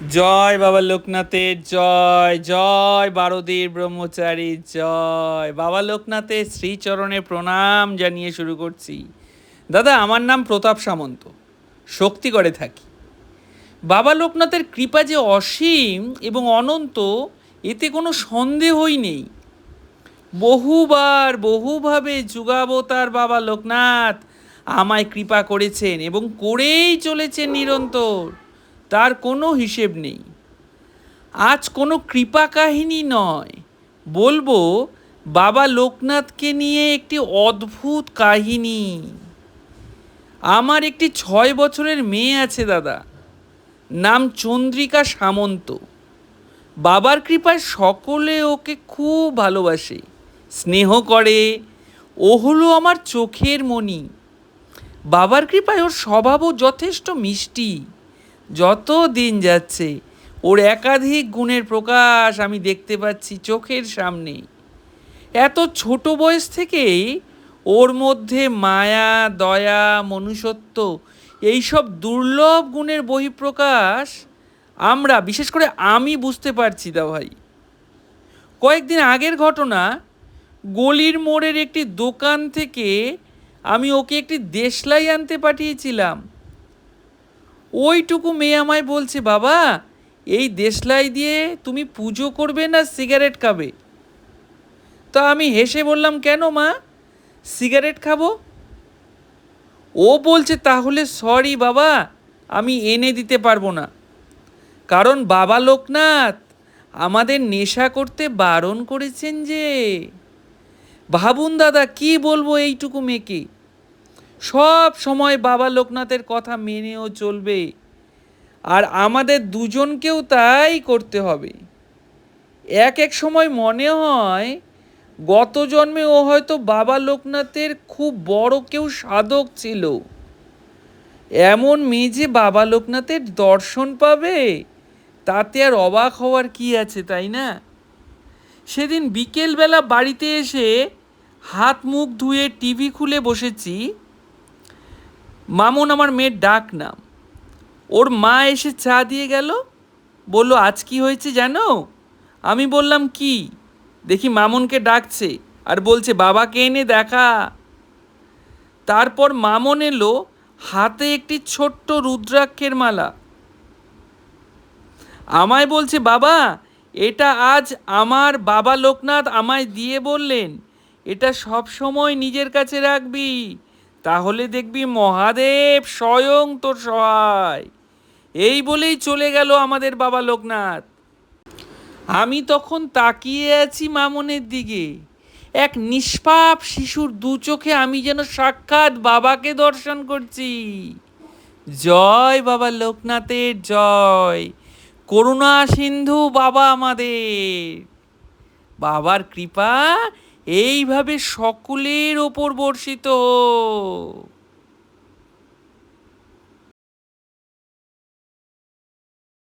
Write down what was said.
জয় বাবা লোকনাথের জয়, জয় বারোদীর ব্রহ্মচারী জয়। বাবা লোকনাথের শ্রীচরণে প্রণাম জানিয়ে শুরু করছি। দাদা, আমার নাম প্রতাপ সামন্ত, শক্তিগড়ে থাকি। বাবা লোকনাথের কৃপা যে অসীম এবং অনন্ত, এতে কোনো সন্দেহই নেই। বহুভাবে যুগাবতার বাবা লোকনাথ আমায় কৃপা করেছেন এবং করেই চলেছেন নিরন্তর। তার কোনো হিসেব নেই। আজ কোনো কৃপা কাহিনী নয়, বলবো বাবা লোকনাথকে নিয়ে একটি অদ্ভুত কাহিনী। আমার একটি 6 বছরের মেয়ে আছে দাদা, নাম চন্দ্রিকা সামন্ত। বাবার কৃপায় সকলে ওকে খুব ভালোবাসে, স্নেহ করে। ও হলো আমার চোখের মণি। বাবার কৃপায় ওর স্বভাবও যথেষ্ট মিষ্টি। যত দিন যাচ্ছে ওর একাধিক গুণের প্রকাশ আমি দেখতে পাচ্ছি চোখের সামনে। এত ছোট বয়স থেকেই ওর মধ্যে মায়া, দয়া, মনুষ্যত্ব, এইসব দুর্লভ গুণের বহিঃপ্রকাশ বিশেষ করে আমি বুঝতে পারছি দা ভাই। কয়েকদিন আগের ঘটনা, গলির মোড়ের একটি দোকান থেকে আমি ওকে একটি দেশলাই আনতে পাঠিয়েছিলাম। ওইটুকু মেয়ে আমায় বলছে, বাবা এই দেশলাই দিয়ে তুমি পুজো করবে না সিগারেট খাবে? তা আমি হেসে বললাম, কেন মা, সিগারেট খাবো? ও বলছে, তাহলে সরি বাবা, আমি এনে দিতে পারবো না, কারণ বাবা লোকনাথ আমাদের নেশা করতে বারণ করেছেন যে। ভাবুন দাদা, কি বলবো এইটুকু মেয়েকে। সব সময় বাবা লোকনাথের কথা মেনেও চলবে, আর আমাদের দুজনকেও তাই করতে হবে। এক এক সময় মনে হয় গত জন্মে ও হয়তো বাবা লোকনাথের খুব বড় কেউ সাধক ছিল। এমন মেয়ে যে বাবা লোকনাথের দর্শন পাবে, তাতে আর অবাক হওয়ার কি আছে, তাই না? সেদিন বিকেলবেলা বাড়িতে এসে হাত মুখ ধুয়ে টিভি খুলে বসেছি। মামুন আমার মেয়ের ডাক নাম। ওর মা এসে চা দিয়ে গেল, বলল, আজ কি হয়েছে জানো? আমি বললাম, কি? দেখি মামুনকে ডাকছে আর বলছে, বাবাকে এনে দেখা। তারপর মামুন এলো, হাতে একটি ছোট্ট রুদ্রাক্ষের মালা। আমায় বলছে, বাবা এটা আজ আমার বাবা লোকনাথ আমায় দিয়ে বললেন এটা সব সময় নিজের কাছে রাখবি, তাহলে দেখবি মহাদেব স্বয়ং তোর সহায়। এই বলেই চলে গেল আমাদের বাবা লোকনাথ। আমি তখন তাকিয়ে আছি মামনের দিকে। এক নিষ্পাপ শিশুর দু চোখে আমি যেন সাক্ষাৎ বাবাকে দর্শন করছি। জয় বাবা লোকনাথের জয়। করুণা সিন্ধু বাবা আমাদের। বাবার কৃপা এইভাবে সকলের ওপর বর্ষিত হোক।